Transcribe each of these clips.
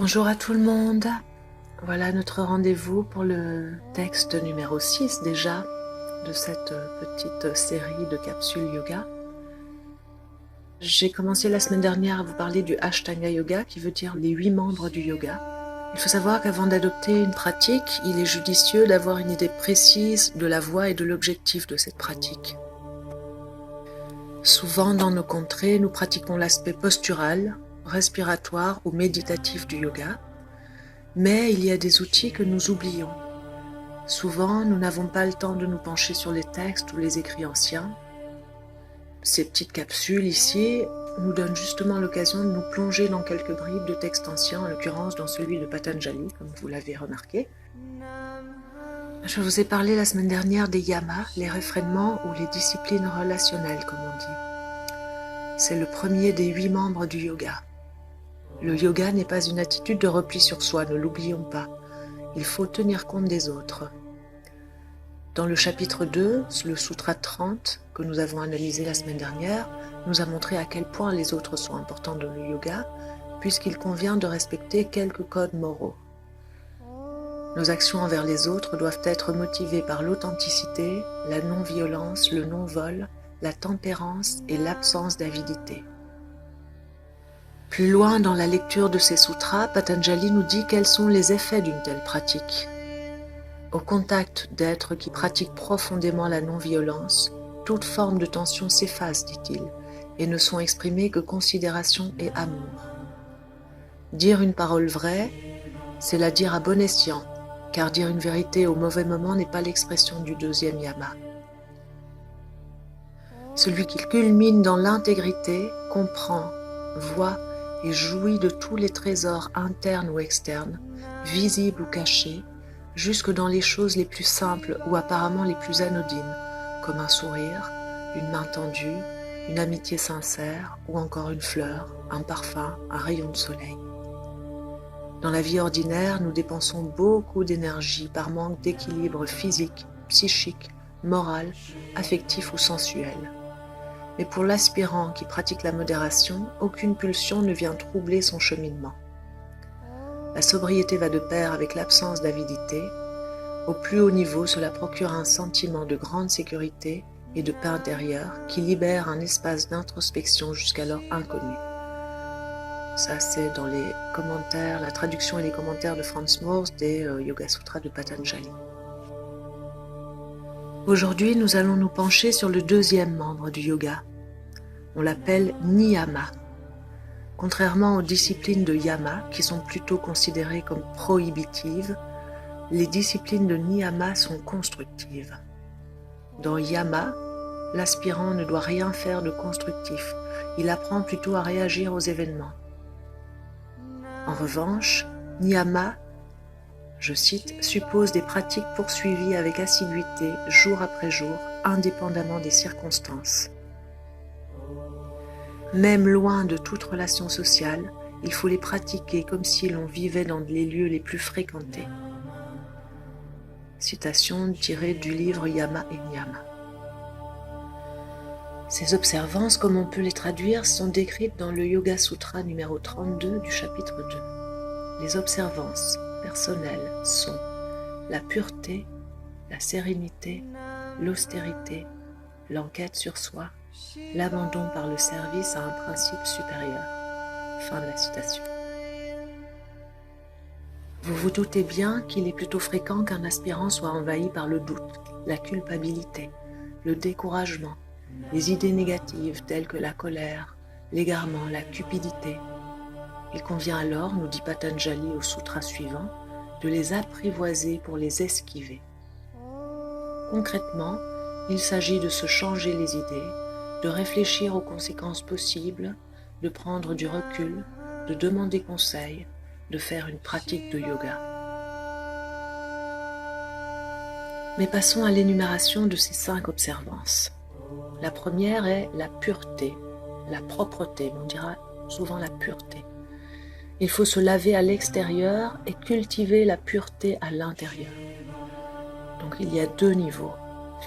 Bonjour à tout le monde. Voilà notre rendez-vous pour le texte numéro 6 déjà de cette petite série de capsules yoga. J'ai commencé la semaine dernière à vous parler du Ashtanga Yoga qui veut dire les 8 membres du yoga. Il faut savoir qu'avant d'adopter une pratique, il est judicieux d'avoir une idée précise de la voie et de l'objectif de cette pratique. Souvent dans nos contrées, nous pratiquons l'aspect postural, respiratoire ou méditatif du yoga. Mais il y a des outils que nous oublions. Souvent, nous n'avons pas le temps de nous pencher sur les textes ou les écrits anciens. Ces petites capsules ici nous donnent justement l'occasion de nous plonger dans quelques bribes de textes anciens, en l'occurrence dans celui de Patanjali, comme vous l'avez remarqué. Je vous ai parlé la semaine dernière des yamas, les réfrénements ou les disciplines relationnelles, comme on dit. C'est le premier des 8 membres du yoga. Le yoga n'est pas une attitude de repli sur soi, ne l'oublions pas. Il faut tenir compte des autres. Dans le chapitre 2, le sutra 30, que nous avons analysé la semaine dernière, nous a montré à quel point les autres sont importants dans le yoga, puisqu'il convient de respecter quelques codes moraux. Nos actions envers les autres doivent être motivées par l'authenticité, la non-violence, le non-vol, la tempérance et l'absence d'avidité. Plus loin dans la lecture de ces sutras, Patanjali nous dit quels sont les effets d'une telle pratique. Au contact d'êtres qui pratiquent profondément la non-violence, toute forme de tension s'efface, dit-il, et ne sont exprimées que considération et amour. Dire une parole vraie, c'est la dire à bon escient, car dire une vérité au mauvais moment n'est pas l'expression du deuxième yama. Celui qui culmine dans l'intégrité comprend, voit et jouit de tous les trésors internes ou externes, visibles ou cachés, jusque dans les choses les plus simples ou apparemment les plus anodines, comme un sourire, une main tendue, une amitié sincère ou encore une fleur, un parfum, un rayon de soleil. Dans la vie ordinaire, nous dépensons beaucoup d'énergie par manque d'équilibre physique, psychique, moral, affectif ou sensuel. Mais pour l'aspirant qui pratique la modération, aucune pulsion ne vient troubler son cheminement. La sobriété va de pair avec l'absence d'avidité. Au plus haut niveau, cela procure un sentiment de grande sécurité et de paix intérieure qui libère un espace d'introspection jusqu'alors inconnu. Ça, c'est dans les commentaires, la traduction et les commentaires de Franz Morse des Yoga Sutras de Patanjali. Aujourd'hui, nous allons nous pencher sur le deuxième membre du yoga. On l'appelle niyama. Contrairement aux disciplines de yama, qui sont plutôt considérées comme prohibitives, les disciplines de niyama sont constructives. Dans yama, l'aspirant ne doit rien faire de constructif, il apprend plutôt à réagir aux événements. En revanche, niyama, je cite, suppose des pratiques poursuivies avec assiduité, jour après jour, indépendamment des circonstances. Même loin de toute relation sociale, il faut les pratiquer comme si l'on vivait dans les lieux les plus fréquentés. Citation tirée du livre Yama et Niyama. Ces observances, comme on peut les traduire, sont décrites dans le Yoga Sutra numéro 32 du chapitre 2. Les observances personnelles sont la pureté, la sérénité, l'austérité, l'enquête sur soi, l'abandon par le service à un principe supérieur. Fin de la citation. Vous vous doutez bien qu'il est plutôt fréquent qu'un aspirant soit envahi par le doute, la culpabilité, le découragement, les idées négatives telles que la colère, l'égarement, la cupidité. Il convient alors, nous dit Patanjali au sutra suivant, de les apprivoiser pour les esquiver. Concrètement, il s'agit de se changer les idées, de réfléchir aux conséquences possibles, de prendre du recul, de demander conseil, de faire une pratique de yoga. Mais passons à l'énumération de ces 5 observances. La première est la pureté, la propreté, on dira souvent la pureté. Il faut se laver à l'extérieur et cultiver la pureté à l'intérieur. Donc il y a 2 niveaux,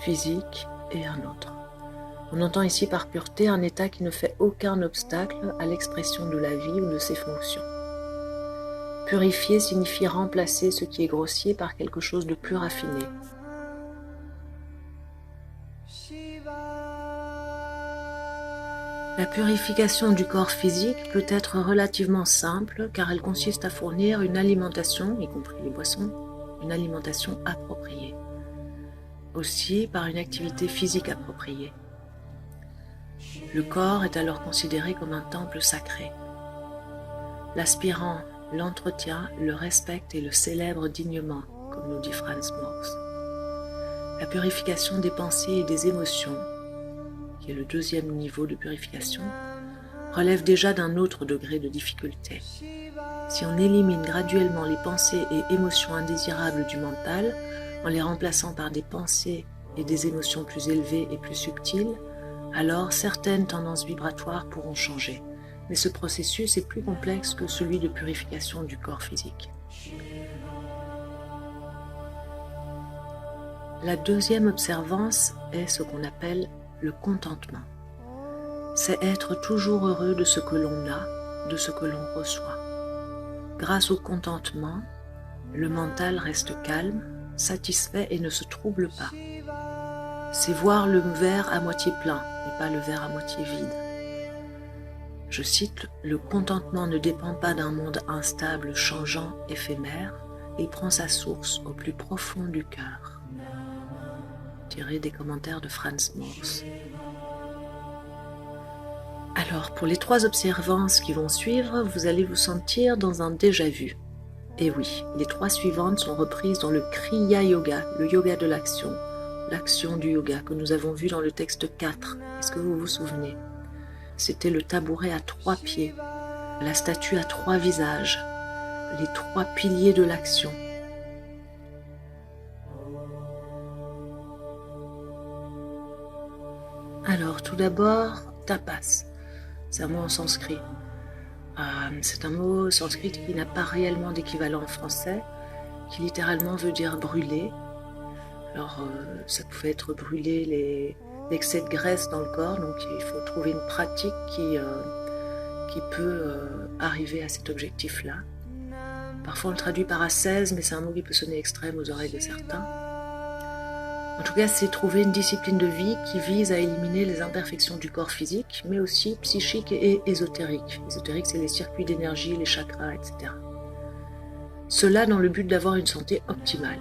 physique et un autre. On entend ici par pureté un état qui ne fait aucun obstacle à l'expression de la vie ou de ses fonctions. Purifier signifie remplacer ce qui est grossier par quelque chose de plus raffiné. La purification du corps physique peut être relativement simple car elle consiste à fournir une alimentation, y compris les boissons, une alimentation appropriée. Aussi par une activité physique appropriée. Le corps est alors considéré comme un temple sacré. L'aspirant l'entretient, le respecte et le célèbre dignement, comme nous dit Franz Morse. La purification des pensées et des émotions, qui est le deuxième niveau de purification, relève déjà d'un autre degré de difficulté. Si on élimine graduellement les pensées et émotions indésirables du mental, en les remplaçant par des pensées et des émotions plus élevées et plus subtiles, alors certaines tendances vibratoires pourront changer. Mais ce processus est plus complexe que celui de purification du corps physique. La deuxième observance est ce qu'on appelle le contentement. C'est être toujours heureux de ce que l'on a, de ce que l'on reçoit. Grâce au contentement, le mental reste calme, satisfait et ne se trouble pas. C'est voir le verre à moitié plein et pas le verre à moitié vide. Je cite, « Le contentement ne dépend pas d'un monde instable, changeant, éphémère, il prend sa source au plus profond du cœur. » Tiré des commentaires de Franz Morse. Alors, pour les 3 observances qui vont suivre, vous allez vous sentir dans un déjà-vu. Et oui, les 3 suivantes sont reprises dans le Kriya Yoga, le yoga de l'action du yoga que nous avons vu dans le texte 4. Est-ce que vous vous souvenez? C'était le tabouret à 3 pieds, la statue à 3 visages, les 3 piliers de l'action. Alors, tout d'abord, tapas. C'est un mot en sanskrit. C'est un mot sanskrit qui n'a pas réellement d'équivalent en français, qui littéralement veut dire brûler. Alors, ça pouvait être brûler l'excès de graisse dans le corps, donc il faut trouver une pratique qui peut arriver à cet objectif-là. Parfois on le traduit par ascèse, mais c'est un mot qui peut sonner extrême aux oreilles de certains. En tout cas, c'est trouver une discipline de vie qui vise à éliminer les imperfections du corps physique, mais aussi psychique et ésotérique. Ésotérique, c'est les circuits d'énergie, les chakras, etc. Cela dans le but d'avoir une santé optimale.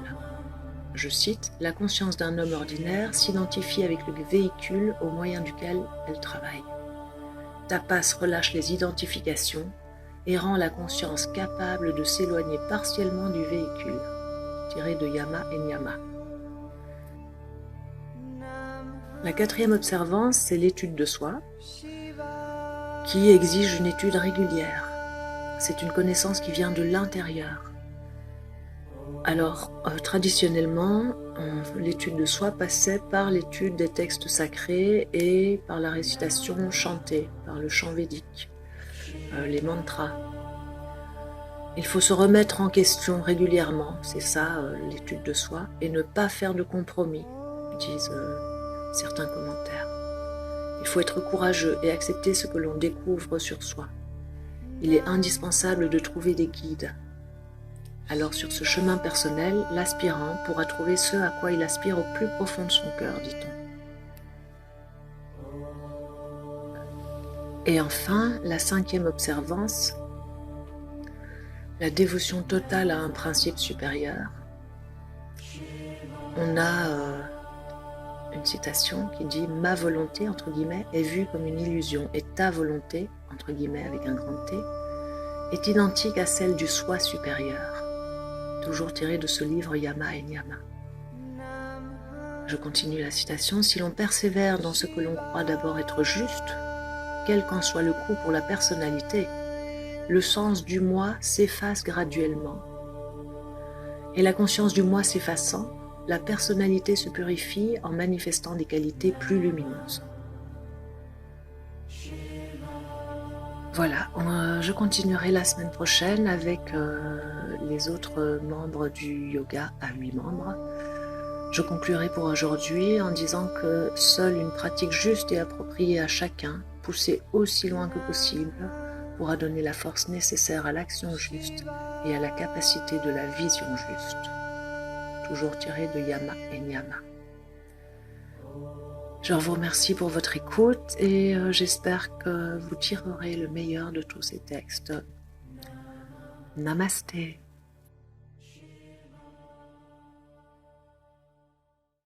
Je cite, « La conscience d'un homme ordinaire s'identifie avec le véhicule au moyen duquel elle travaille. Tapas relâche les identifications et rend la conscience capable de s'éloigner partiellement du véhicule. » Tiré de Yama et Niyama. La 4e observance, c'est l'étude de soi, qui exige une étude régulière. C'est une connaissance qui vient de l'intérieur. Alors, traditionnellement, l'étude de soi passait par l'étude des textes sacrés et par la récitation chantée, par le chant védique, les mantras. Il faut se remettre en question régulièrement, c'est ça l'étude de soi, et ne pas faire de compromis, disent certains commentaires. Il faut être courageux et accepter ce que l'on découvre sur soi. Il est indispensable de trouver des guides. Alors sur ce chemin personnel, l'aspirant pourra trouver ce à quoi il aspire au plus profond de son cœur, dit-on. Et enfin, la 5e observance, la dévotion totale à un principe supérieur. On a une citation qui dit « Ma volonté, entre guillemets, est vue comme une illusion et ta volonté, entre guillemets avec un grand T, est identique à celle du soi supérieur. » Toujours tiré de ce livre Yama et Niyama. Je continue la citation. « Si l'on persévère dans ce que l'on croit d'abord être juste, quel qu'en soit le coût pour la personnalité, le sens du moi s'efface graduellement. Et la conscience du moi s'effaçant, la personnalité se purifie en manifestant des qualités plus lumineuses. » Voilà, je continuerai la semaine prochaine avec les autres membres du yoga à 8 membres. Je conclurai pour aujourd'hui en disant que seule une pratique juste et appropriée à chacun, poussée aussi loin que possible, pourra donner la force nécessaire à l'action juste et à la capacité de la vision juste. Toujours tiré de Yama et Nyama. Je vous remercie pour votre écoute et j'espère que vous tirerez le meilleur de tous ces textes. Namasté.